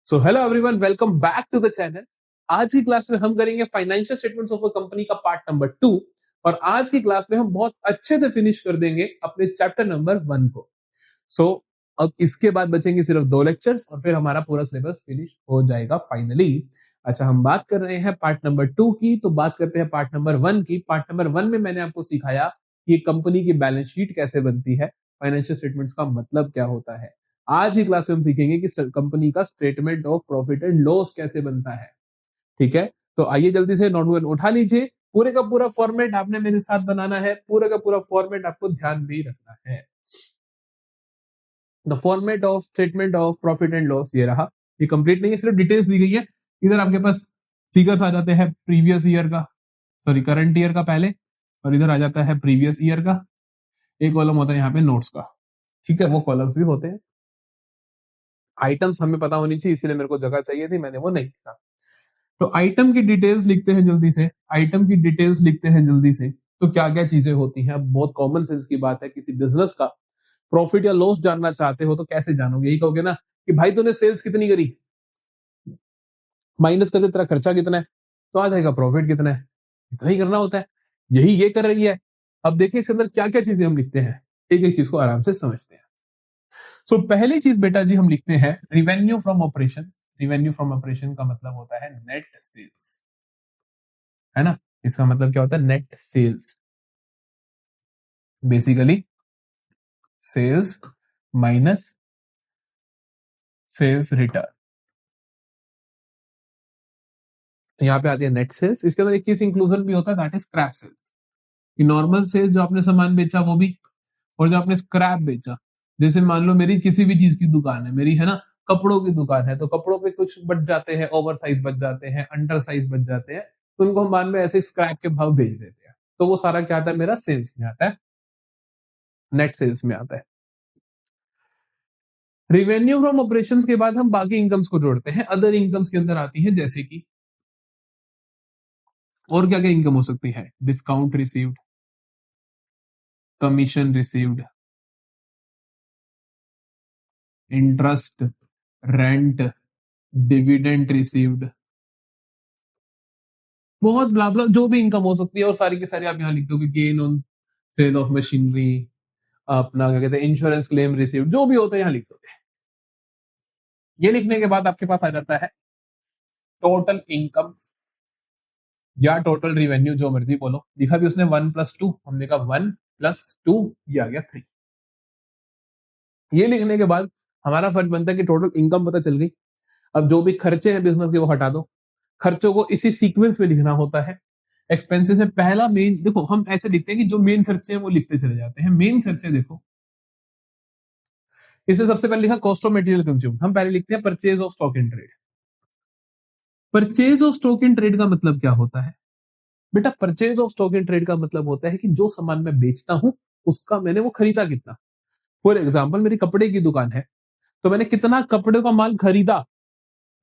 So hello everyone, welcome back to the channel. आज की class में हम करेंगे financial statements of a company का पार्ट नंबर 2। और आज की क्लास में हम बहुत अच्छे से फिनिश कर देंगे अपने चैप्टर नंबर 1 को। सो अब इसके बाद बचेंगे सिर्फ 2 लेक्चर्स और फिर हमारा पूरा सिलेबस फिनिश हो जाएगा फाइनली। अच्छा, हम बात कर रहे हैं पार्ट नंबर 2 की, तो बात करते हैं पार्ट नंबर 1 की। पार्ट नंबर 1 में मैंने आपको सिखाया कि कंपनी की बैलेंस शीट कैसे बनती है, फाइनेंशियल स्टेटमेंट्स का मतलब क्या होता है। आज की क्लास में हम सीखेंगे कि कंपनी का statement of profit and loss कैसे बनता है। ठीक है, तो आइए जल्दी से नोट वन उठा लीजिए। पूरे का पूरा फॉर्मेट आपने मेरे साथ बनाना है, पूरे का पूरा फॉर्मेट आपको ध्यान में ही रखना है। The format of statement of profit and loss ये रहा। ये कंप्लीट नहीं है, सिर्फ डिटेल्स दी गई है। इधर आपके पास फिगर्स आ जाते हैं प्रीवियस ईयर का, सॉरी करंट ईयर का पहले, और इधर आ जाता है प्रीवियस ईयर का। एक कॉलम होता है यहाँ पे नोट्स का। ठीक है, वो कॉलम्स भी होते हैं। आइटम्स हमें पता होनी चाहिए, इसीलिए मेरे को जगह चाहिए थी, मैंने वो नहीं लिखा। तो आइटम की डिटेल्स लिखते हैं जल्दी से। आइटम की डिटेल्स लिखते हैं जल्दी से। तो क्या क्या चीजें होती हैं, बहुत कॉमन सेंस की बात है। किसी बिजनेस का प्रॉफिट या लॉस जानना चाहते हो तो कैसे जानोगे? यही कहोगे ना कि भाई तूने सेल्स कितनी करी, माइनस कर दे तेरा खर्चा कितना है, तो आ जाएगा प्रॉफिट कितना है। इतना ही करना होता है, यही ये कर रही है। अब देखिए इसके अंदर क्या क्या चीजें हम लिखते हैं, एक एक चीज को आराम से समझते हैं। सो पहली चीज बेटा जी हम लिखते हैं revenue from operation. Revenue from operation का मतलब होता है नेट सेल्स, है ना। इसका मतलब क्या होता है? Net sales. Basically sales minus sales return, यहाँ पे आती है नेट सेल्स। इसके अंदर एक चीज इंक्लूजन भी होता है, that is scrap sales. Normal sales जो आपने सामान बेचा वो भी, और जो आपने स्क्रैप बेचा। जैसे मान लो मेरी किसी भी चीज की दुकान है, मेरी है ना, कपड़ों की दुकान है, तो कपड़ों पे कुछ बच जाते हैं, ओवर साइज बच जाते हैं, अंडर साइज बच जाते हैं, तो उनको हम बाद में ऐसे स्क्रैप के भाव भेज देते हैं। तो वो सारा क्या आता है? मेरा सेल्स में आता है, नेट सेल्स में आता है। रिवेन्यू फ्रॉम ऑपरेशंस के बाद हम बाकी इनकम्स को जोड़ते हैं। अदर इनकम्स के अंदर आती है जैसे कि, और क्या क्या इनकम हो सकती है? Discount received, commission received, interest, rent, dividend received, बहुत ब्ला ब्ला जो भी इनकम हो सकती है। और सारी की सारी आप यहाँ लिख दो कि gain on sale of machinery, अपना क्या कहते हैं, इंश्योरेंस क्लेम रिसीव्ड, जो भी होता है यहाँ लिख दो। ये लिखने के बाद आपके पास आ जाता है टोटल इनकम या टोटल रिवेन्यू, जो मर्जी बोलो। लिखा भी उसने 1+2, हमने कहा 1+2, ये आ गया 3। ये लिखने के बाद हमारा फर्ज बनता है कि टोटल इनकम पता चल गई। अब जो भी खर्चे हैं बिजनेस के वो हटा दो। खर्चों को इसी सीक्वेंस में लिखना होता है। एक्सपेंसेस में पहला मेन, देखो हम ऐसे लिखते हैं कि जो मेन खर्चे हैं वो लिखते चले जाते हैं। मेन खर्चे देखो, इसे सबसे पहले लिखा कॉस्ट ऑफ मटेरियल कंज्यूम। हम पहले लिखते हैं purchase of stock in trade. Purchase of stock in trade का मतलब क्या होता है बेटा? Purchase of stock in trade का मतलब होता है कि जो सामान मैं बेचता हूं उसका मैंने वो खरीदा कितना। फॉर एग्जाम्पल मेरी कपड़े की दुकान है, तो मैंने कितना कपड़े का माल खरीदा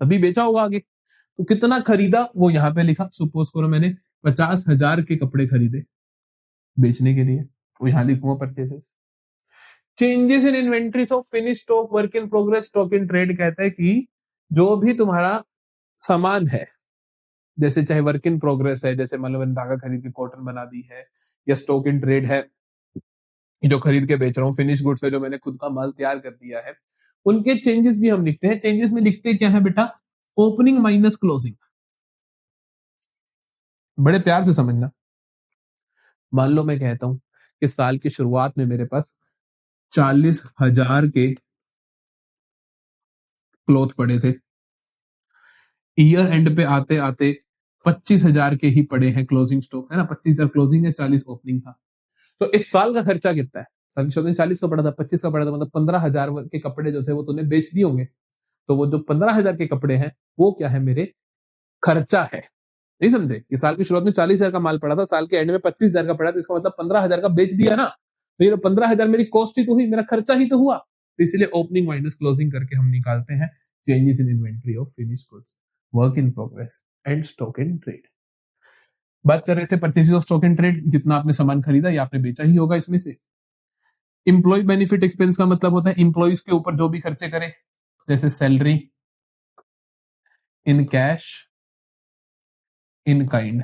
तभी बेचा होगा आगे। तो कितना खरीदा वो यहाँ पे लिखा। सपोज करो मैंने 50,000 के कपड़े खरीदे बेचने के लिए, तो यहाँ लिखूंगा purchases. Changes in inventory of finish stock, work in progress, stock in trade कहता है कि जो भी तुम्हारा सामान है, जैसे चाहे वर्क इन प्रोग्रेस है, जैसे मान लो मैंने धागा खरीद के कॉटन बना दी है, या स्टॉक इन ट्रेड है जो खरीद के बेच रहा हूँ, फिनिश गुड्स है जो मैंने खुद का माल तैयार कर दिया है, उनके चेंजेस भी हम लिखते हैं। चेंजेस में लिखते क्या है बेटा? Opening minus closing. बड़े प्यार से समझना। मान लो मैं कहता हूं कि साल की शुरुआत में मेरे पास 40,000 के क्लॉथ पड़े थे, ईयर एंड पे आते आते 25,000 के ही पड़े हैं क्लोजिंग स्टॉक, है ना। 25,000 क्लोजिंग है, 40 ओपनिंग था। तो इस साल का खर्चा कितना है? साल की शुरुआत में 40 का पड़ा था, 25 का पड़ा था, मतलब 15,000 के कपड़े जो थे वो तूने बेच दिए होंगे। तो वो जो 15,000 के कपड़े हैं वो क्या है? मेरे खर्चा है। नहीं समझे? कि साल की शुरुआत में 40,000 का माल पड़ा था, साल के एंड में 25,000 का पड़ा, तो इसका मतलब 15,000 का बेच दिया ना। तो ये 15,000 मेरी कॉस्ट ही तो हुई, मेरा खर्चा ही तो हुआ। तो इसलिए ओपनिंग माइनस क्लोजिंग करके हम निकालते हैं changes in inventory of finish goods, work in progress and stock in trade. बात कर रहे थे purchase of stock in trade, जितना आपने सामान खरीदा या आपने बेचा ही होगा इसमें से। इंप्लॉय बेनिफिट एक्सपेंस का मतलब होता है इंप्लॉइज के ऊपर जो भी खर्चे करे, जैसे salary, in cash, in kind,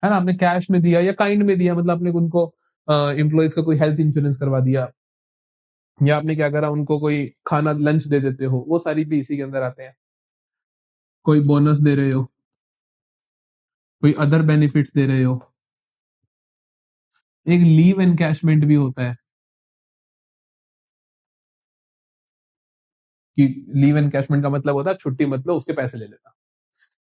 है ना, आपने कैश में दिया या काइंड में दिया, मतलब आपने उनको एम्प्लॉयज का कोई हेल्थ इंश्योरेंस करवा दिया, या आपने क्या करा, उनको कोई खाना लंच दे देते हो, वो सारी भी इसी के अंदर आते हैं। कोई बोनस दे रहे हो, कोई अदर बेनिफिट्स दे रहे हो। एक लीव एनकैशमेंट भी होता है कि लीव एनकैशमेंट का मतलब होता है छुट्टी मतलब उसके पैसे ले लेना।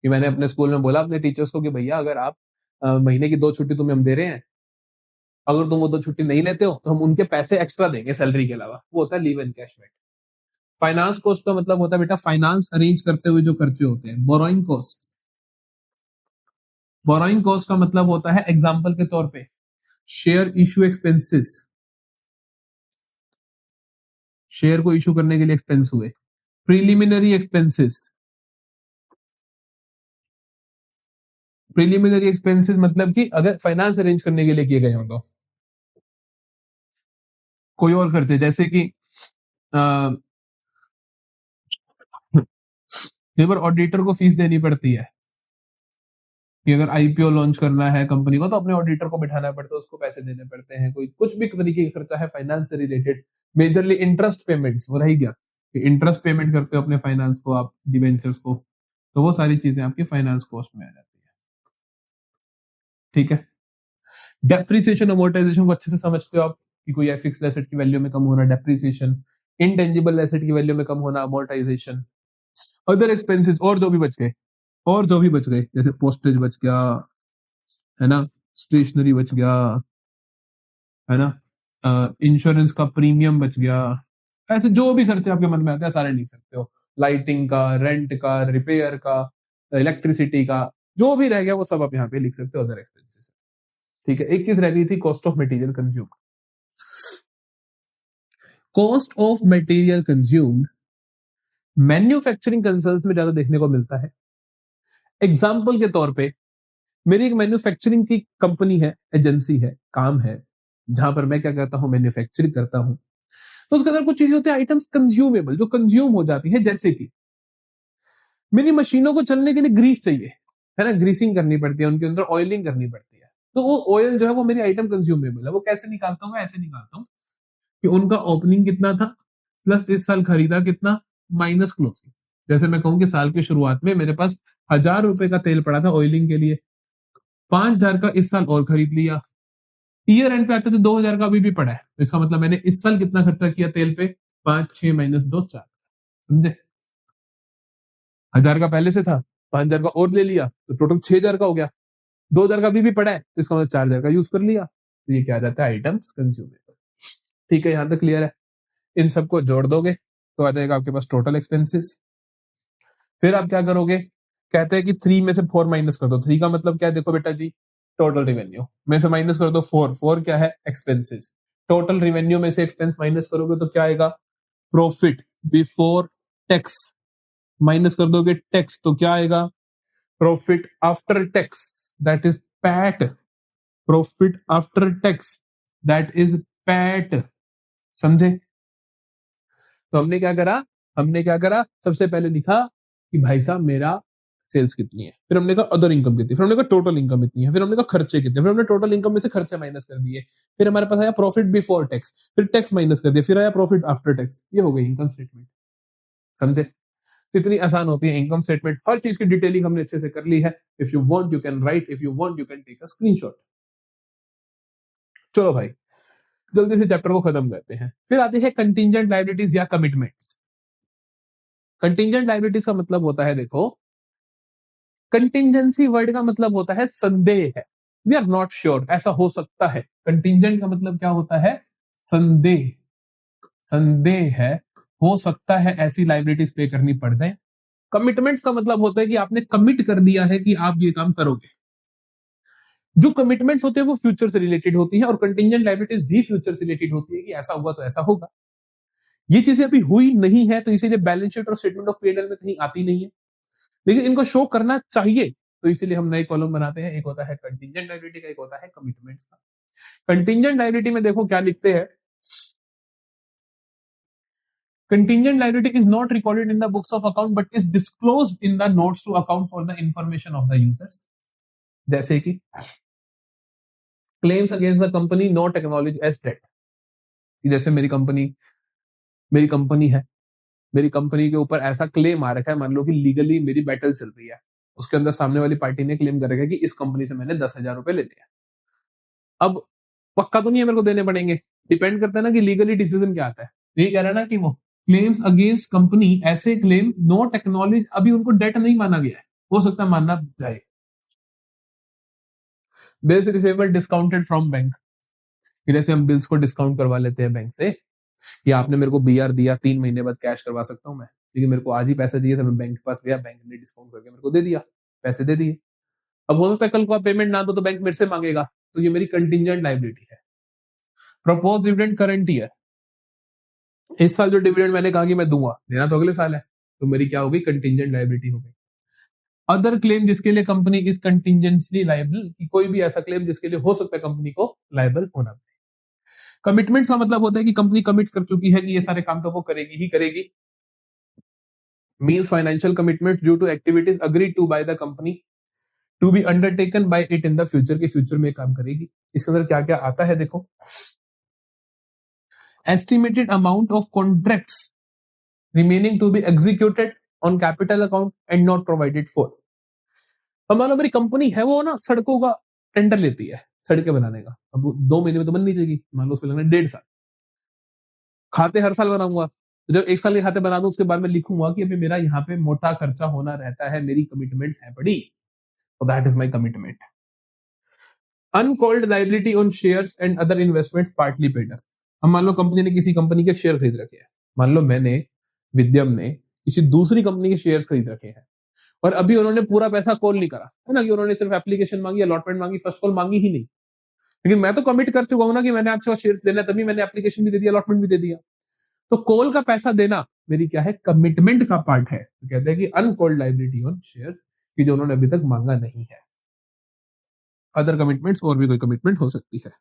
कि मैंने अपने स्कूल में बोला अपने टीचर्स को कि भैया अगर आप महीने की 2 छुट्टी तुम्हें हम दे रहे हैं, अगर तुम वो 2 छुट्टी नहीं लेते हो तो हम उनके पैसे एक्स्ट्रा देंगे सैलरी के अलावा, वो होता है लीव एनकैशमेंट। फाइनेंस कॉस्ट का मतलब होता है बेटा फाइनेंस अरेंज करते हुए जो खर्चे होते हैं, बोरोइंग कॉस्ट। बोरोइंग कॉस्ट का मतलब होता है एग्जांपल के तौर पे शेयर इशू एक्सपेंसेस, शेयर को इशू करने के लिए एक्सपेंस हुए। प्रिलिमिनरी एक्सपेंसेस, प्रिलिमिनरी एक्सपेंसेस मतलब कि अगर फाइनेंस अरेंज करने के लिए किए गए हो तो कोई और खर्चे, जैसे कि कई बार ऑडिटर को फीस देनी पड़ती है कि अगर आईपीओ लॉन्च करना है कंपनी को तो अपने ऑडिटर को बिठाना पड़ता है, उसको पैसे देने पड़ते हैं। कोई कुछ भी तरीके का खर्चा है फाइनेंस से रिलेटेड, मेजरली इंटरेस्ट पेमेंट्स, वो रही गया कि इंटरेस्ट पेमेंट करते हो अपने फाइनेंस को आप डिवेंचर्स को, तो वो सारी चीजें आपकी फाइनेंस कॉस्ट में आ जाती है। ठीक है, डेप्रिसिएशन अमोर्टाइजेशन को अच्छे से समझते हो आप कि कोई फिक्स्ड एसेट की वैल्यू में कम होना, डेप्रिसिएशन, इनटेंजिबल एसेट की वैल्यू में कम होना, अमोर्टाइजेशन। अदर एक्सपेंसेस और जो भी बच गए, और जो भी बच गए जैसे पोस्टेज बच गया, है ना, स्टेशनरी बच गया, है ना, इंश्योरेंस का प्रीमियम बच गया, ऐसे जो भी खर्चे आपके मन में आते हैं सारे लिख सकते हो। लाइटिंग का, रेंट का, रिपेयर का, इलेक्ट्रिसिटी का, जो भी रह गया वो सब आप यहाँ पे लिख सकते हो अदर एक्सपेंसेस। ठीक है, एक चीज रह गई थी cost of material consume. Cost of material consumed manufacturing concerns में ज्यादा देखने को मिलता है। एग्जाम्पल के तौर पे मेरी एक मैन्युफैक्चरिंग की कंपनी है, एजेंसी है, काम है, जहां पर मैं क्या करता हूं, मैन्युफैक्चरिंग करता हूं। तो उसके अंदर कुछ चीजें होती है आइटम्स कंज्यूमेबल, जो कंज्यूम हो जाती है, जैसे कि मेरी मशीनों को चलने के लिए ग्रीस चाहिए, है ना, ग्रीसिंग करनी पड़ती है, उनके अंदर ऑयलिंग करनी पड़ती है। तो वो ऑयल जो है वो मेरी आइटम कंज्यूमेबल है। वो कैसे निकालता हूँ, मैं ऐसे निकालता हूँ कि उनका ओपनिंग कितना था, प्लस इस साल खरीदा कितना, माइनस क्लोजिंग। जैसे मैं कहूँ कि साल की शुरुआत में मेरे पास 1,000 रुपए का तेल पड़ा था ऑयलिंग के लिए, 5,000 का इस साल और खरीद लिया, ईयर एंड पे आते तो 2,000 का अभी भी पड़ा है। तो इसका मतलब मैंने इस साल कितना खर्चा किया तेल पे, 5, 6 - 2, 4। समझे, 1,000 का पहले से था, 5,000 का और ले लिया तो टोटल 6,000 का हो गया। 2,000 का अभी भी पड़ा है तो इसका मतलब 4,000 का यूज कर लिया। तो ये क्या आ जाता है, आइटम्स कंज्यूमेबल। ठीक है, यहां तक क्लियर है। इन सबको जोड़ दोगे तो आ जाएगा आपके पास टोटल एक्सपेंसेस। फिर आप क्या करोगे, कहते हैं कि 3 में से 4 माइनस कर दो। 3 का मतलब क्या है, देखो बेटा जी, टोटल रिवेन्यू में से माइनस कर दो 4, 4 क्या है, एक्सपेंसेस। टोटल रिवेन्यू में से एक्सपेंस माइनस करोगे तो क्या आएगा, प्रॉफिट बिफोर टैक्स। माइनस कर दोगे टैक्स तो क्या आएगा, profit after tax, that is PAT. Profit after tax, that is PAT. समझे। तो हमने क्या करा, सबसे पहले लिखा कि भाई साहब मेरा सेल्स कितनी है, फिर हमने कहा अदर इनकम कितनी, फिर हमने कहा टोटल इनकम इतनी है, फिर हमने कहा खर्चे कितने, फिर हमने टोटल इनकम में से खर्चे माइनस कर दिए, फिर हमारे पास आया प्रॉफिट बिफोर टैक्स, फिर टैक्स माइनस कर दिया, फिर आया प्रॉफिट आफ्टर टैक्स। ये हो गई इनकम स्टेटमेंट। समझे। तो इतनी आसान होती है इनकम स्टेटमेंट। हर चीज की डिटेलिंग हमने अच्छे से कर ली है। If you want you can write, if you want you can take a screenshot. चलो भाई, जल्दी से चैप्टर को खत्म करते हैं। फिर आती है कंटिजेंट लायबिलिटीज या कमिटमेंट्स। कंटिजेंट लायबिलिटीज का मतलब होता है, देखो, कंटिजेंसी वर्ड का मतलब होता है संदेह है, वी आर नॉट श्योर, ऐसा हो सकता है। कंटिजेंट का मतलब क्या होता है, संदेह, संदेह है, हो सकता है ऐसी लाइबिलिटीज पे करनी पड़ जाए। कमिटमेंट्स का मतलब होता है कि आपने कमिट कर दिया है कि आप ये काम करोगे। जो कमिटमेंट्स होते हैं वो फ्यूचर से रिलेटेड होती है, और कंटिजेंट लाइबिलिटीज भी फ्यूचर से रिलेटेड होती है कि ऐसा हुआ तो ऐसा होगा। ये चीजें अभी हुई नहीं है तो इसीलिए बैलेंस शीट और स्टेटमेंट ऑफ P&L में कहीं आती नहीं है, लेकिन इनको शो करना चाहिए, तो इसीलिए हम नए कॉलम बनाते हैं। एक होता है कंटिजेंट लायबिलिटी का, एक होता है कमिटमेंट्स का। कंटिजेंट लायबिलिटी में देखो क्या लिखते हैं, Contingent liability is not recorded in the books of account but is disclosed in the notes to account for the information of the users. जैसे कि claims against the company not acknowledged as debt. जैसे मेरी company है, मेरी company के ऊपर ऐसा claim आ रखा है, मान लो कि लीगली मेरी बैटल चल रही है, उसके अंदर सामने वाली पार्टी ने क्लेम कर रखा है कि इस कंपनी से मैंने 10,000 रुपए ले लिया। अब पक्का तो नहीं है मेरे को देने पड़ेंगे, डिपेंड करता है ना कि लीगली डिसीजन क्या आता है। यही कह रहा है ना कि वो क्लेम्स अगेंस्ट कंपनी, ऐसे क्लेम नॉट एक्नॉलेज, अभी उनको डेट नहीं माना गया है, हो सकता है मानना जाए। Bills receivable discounted from bank, जैसे हम बिल्स को डिस्काउंट करवा लेते हैं बैंक से, या आपने मेरे को बीआर दिया, 3 महीने बाद कैश करवा सकता हूं मैं, लेकिन मेरे को आज ही पैसा चाहिए था, मैं बैंक के पास गया, बैंक ने डिस्काउंट करके मेरे को दे दिया, पैसे दे दिए। अब हो सकता है कल को आप पेमेंट ना दो तो बैंक मेरे से मांगेगा, तो ये मेरी कंटिजेंट लायबिलिटी है। प्रपोज डिविडेंड करंट ईयर, इस साल जो डिविडेंड मैंने कहा कि मैं दूंगा, देना तो अगले साल है, तो मेरी क्या होगी, कंटिजेंट लायबिलिटी हो गई। अदर क्लेम जिसके लिए कंपनी इज कंटिजेंटली लायबल, कि कोई भी ऐसा क्लेम जिसके लिए हो सकता है कंपनी को लायबल होना। कमिटमेंट का मतलब होता है कि कंपनी कमिट कर चुकी है कि ये सारे काम तो वो करेगी ही करेगी। Means financial commitment due to activities agreed to by the company to be undertaken by it in the future, के फ्यूचर में काम करेगी। इसके अंदर क्या क्या आता है देखो, estimated amount of contracts remaining to be executed on capital account and not provided for. हमारा मेरी कंपनी है वो ना सड़कों का टेंडर लेती है, सड़कें बनाने का, अब 2 महीने में तो बन नहीं जाएगी, मान लो उसमें लगना 1.5 साल। खाते हर साल बनाऊंगा, तो जब 1 साल के खाते बना दूं उसके बाद में लिखूंगा कि अभी मेरा यहाँ पे मोटा खर्चा होना रहता है, मेरी कमिटमेंट्स है बड़ी, तो that is my commitment. Uncalled liability on shares and other investments partly paid up. हम मान लो कंपनी ने किसी कंपनी के शेयर खरीद रखे हैं, मान लो मैंने, विद्यम ने किसी दूसरी कंपनी के शेयर्स खरीद रखे हैं, और अभी उन्होंने पूरा पैसा कॉल नहीं करा है ना, कि उन्होंने सिर्फ एप्लीकेशन मांगी, अलॉटमेंट मांगी, फर्स्ट कॉल मांगी ही नहीं, लेकिन मैं तो कमिट कर चुका हूं ना कि मैंने आपके पास शेयर्स देना है, तभी मैंने एप्लीकेशन भी दे दिया, अलॉटमेंट भी दे दिया। तो कॉल का पैसा देना मेरी क्या है, कमिटमेंट का पार्ट है। तो कहते हैं कि अनकॉल्ड लायबिलिटी ऑन शेयर्स, कि जो उन्होंने अभी तक मांगा नहीं है। अदर कमिटमेंट्स, और भी कोई कमिटमेंट हो सकती है।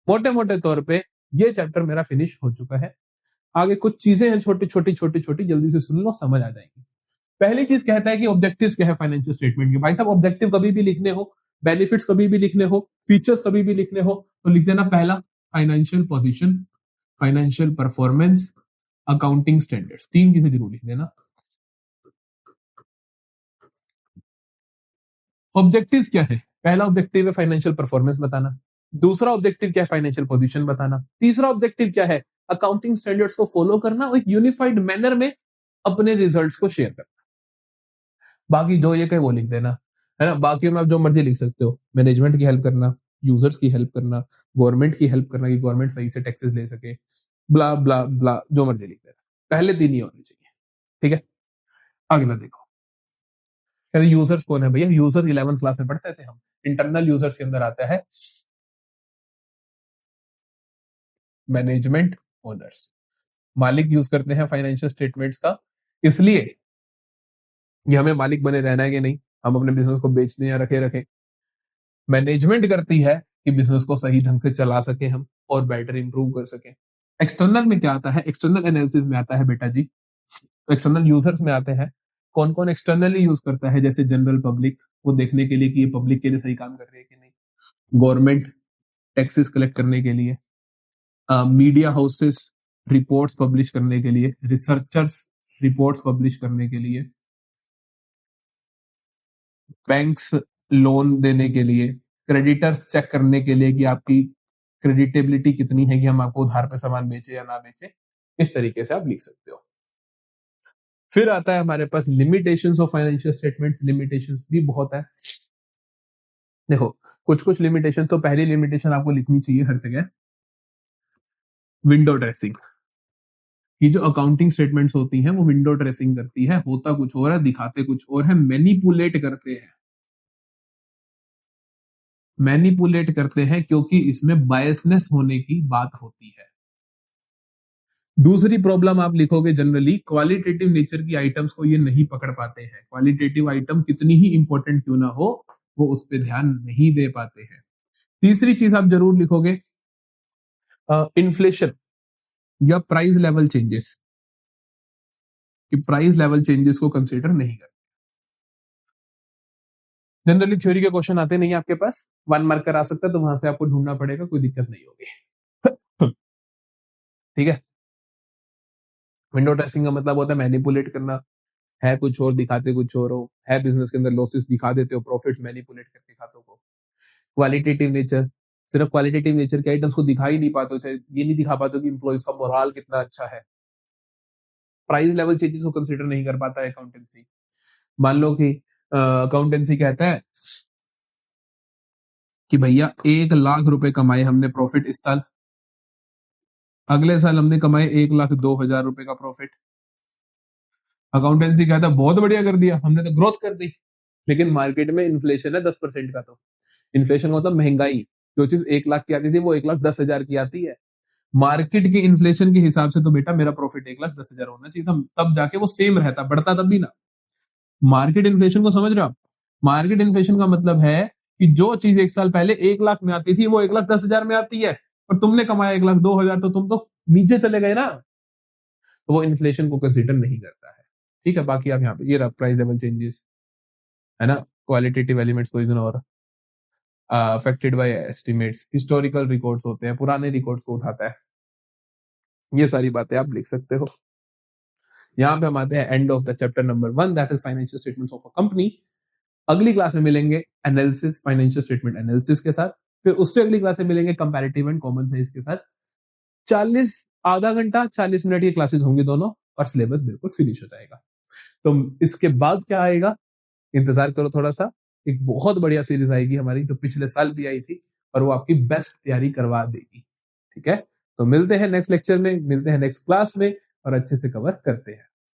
मोटे मोटे तौर पे ये चैप्टर मेरा फिनिश हो चुका है। आगे कुछ चीजें हैं छोटी छोटी छोटी छोटी, जल्दी से सुन लो, समझ आ जाएंगी। पहली चीज कहता है कि ऑब्जेक्टिव्स क्या है फाइनेंशियल स्टेटमेंट के। भाई साहब ऑब्जेक्टिव कभी भी लिखने हो, बेनिफिट्स कभी भी लिखने हो, फीचर्स कभी भी लिखने हो, तो लिख देना पहला financial position, financial performance, accounting standards, 3 चीजें जरूर लिख देना। ऑब्जेक्टिव्स क्या है, पहला ऑब्जेक्टिव है फाइनेंशियल परफॉर्मेंस बताना, दूसरा ऑब्जेक्टिव क्या है, फाइनेंशियल पोजीशन बताना, तीसरा ऑब्जेक्टिव क्या है, अकाउंटिंग स्टैंडर्ड्स को फॉलो करना और एक यूनिफाइड मैनर में अपने रिजल्ट्स को शेयर करना। बाकी जो ये कहे वो लिख देना, है ना। बाकी में आप जो मर्जी लिख सकते हो, मैनेजमेंट की हेल्प करना, यूजर्स की हेल्प करना, गवर्नमेंट की हेल्प करना कि गवर्नमेंट सही से टैक्सेस ले सके, ब्ला ब्ला ब्ला, जो मर्जी लिख देना, पहले 3 ही होने चाहिए। ठीक है, अगला देखो, कहते यूजर्स कौन है भैया, यूजर 11th क्लास में पढ़ते थे हम। इंटरनल यूजर्स के अंदर आता है मैनेजमेंट ओनर्स, मालिक यूज करते हैं फाइनेंशियल स्टेटमेंट्स का, इसलिए ये हमें मालिक बने रहना है कि नहीं, हम अपने बिजनेस को बेचने या रखे रखे। मैनेजमेंट करती है कि बिजनेस को सही ढंग से चला सके हम, और बेटर इंप्रूव कर सके। एक्सटर्नल में क्या आता है, एक्सटर्नल एनालिसिस में आता है बेटा जी, एक्सटर्नल यूजर्स में आते हैं। कौन कौन एक्सटर्नली यूज करता है, जैसे जनरल पब्लिक, वो देखने के लिए कि ये पब्लिक के लिए सही काम कर रही है कि नहीं, गवर्नमेंट टैक्सेस कलेक्ट करने के लिए, मीडिया हाउसेस रिपोर्ट्स पब्लिश करने के लिए, रिसर्चर्स रिपोर्ट्स पब्लिश करने के लिए, बैंक्स लोन देने के लिए, क्रेडिटर्स चेक करने के लिए कि आपकी क्रेडिटेबिलिटी कितनी है कि हम आपको उधार पे सामान बेचे या ना बेचे। इस तरीके से आप लिख सकते हो। फिर आता है हमारे पास limitations of financial statements. Limitations भी बहुत है, देखो कुछ कुछ लिमिटेशन, तो पहली लिमिटेशन आपको लिखनी चाहिए हर जगह, विंडो ड्रेसिंग। ये जो अकाउंटिंग स्टेटमेंट्स होती हैं वो विंडो ड्रेसिंग करती है, होता कुछ और है दिखाते कुछ और है, मैनिपुलेट करते हैं, मैनिपुलेट करते हैं, क्योंकि इसमें बायसनेस होने की बात होती है। दूसरी प्रॉब्लम आप लिखोगे, जनरली क्वालिटेटिव नेचर की आइटम्स को ये नहीं पकड़ पाते हैं, क्वालिटेटिव आइटम कितनी ही इंपॉर्टेंट क्यों ना हो, वो उस पर ध्यान नहीं दे पाते हैं। तीसरी चीज आप जरूर लिखोगे, इन्फ्लेशन। या प्राइस लेवल चेंजेस, कि प्राइस लेवल चेंजेस को कंसीडर नहीं करते। जनरली थ्योरी के क्वेश्चन आते नहीं आपके पास, 1 मार्कर आ सकता है, तो वहां से आपको ढूंढना पड़ेगा, कोई दिक्कत नहीं होगी। ठीक है। विंडो ड्रेसिंग का मतलब होता है मैनिपुलेट करना, है कुछ और दिखाते कुछ और हो, है बिजनेस के अंदर लॉसेस दिखा देते हो, प्रॉफिट्स मैनिपुलेट करके खातों को। क्वालिटेटिव नेचर, सिर्फ क्वालिटेटिव नेचर के आइटम्स को दिखा ही नहीं पाते हो, चाहे ये नहीं दिखा पाते हो कि इंप्लॉइज का मोरल कितना अच्छा है। प्राइस लेवल चेंजेस को कंसीडर नहीं कर पाता है अकाउंटेंसी। मान लो कि अकाउंटेंसी कहता है कि भैया 1 लाख रुपए कमाए हमने प्रॉफिट इस साल, अगले साल हमने कमाए 1,02,000 रुपए का प्रॉफिट। अकाउंटेंसी कहता है बहुत बढ़िया कर दिया, हमने तो ग्रोथ कर दी। लेकिन मार्केट में इन्फ्लेशन है 10% का, तो इन्फ्लेशन का मतलब महंगाई, जो चीज 1 लाख की आती थी वो 1,10,000 की आती है। मार्केट के इन्फ्लेशन के हिसाब से तो बेटा मेरा प्रॉफिट 1,10,000 होना चाहिए था, तब जाके वो सेम रहता, बढ़ता तब भी ना। मार्केट इन्फ्लेशन को समझ रहे हो आप? मार्केट इन्फ्लेशन का मतलब है कि जो चीज 1 साल पहले 1 लाख में आती थी वो 1,10,000 में आती है, और तुमने कमाया 1,02,000, तो तुम तो नीचे चले गए ना, तो वो इन्फ्लेशन को कंसिडर नहीं करता है। ठीक है। बाकी आप यहाँ पे ये प्राइस लेवल चेंजेस है ना, क्वालिटेटिव एलिमेंट्स को ignore, affected by estimates, historical records होते हैं, पुराने रिकॉर्ड्स को उठाता है। ये सारी बातें आप लिख सकते हो। यहाँ पे हम आते हैं end of the chapter number 1, that is financial statements of a company. अगली क्लास में मिलेंगे एनालिसिस, फाइनेंशियल स्टेटमेंट एनालिसिस के साथ, फिर उससे अगली क्लास में मिलेंगे कंपैरेटिव एंड कॉमन साइंस के साथ। 40 की क्लासेस होंगी दोनों, और सिलेबस बिल्कुल फिनिश हो जाएगा। तो इसके बाद क्या आएगा, इंतजार करो थोड़ा सा, एक बहुत बढ़िया सीरीज आएगी हमारी, जो पिछले साल भी आई थी, और वो आपकी बेस्ट तैयारी करवा देगी। ठीक है। तो मिलते हैं नेक्स्ट लेक्चर में, मिलते हैं नेक्स्ट क्लास में, और अच्छे से कवर करते हैं।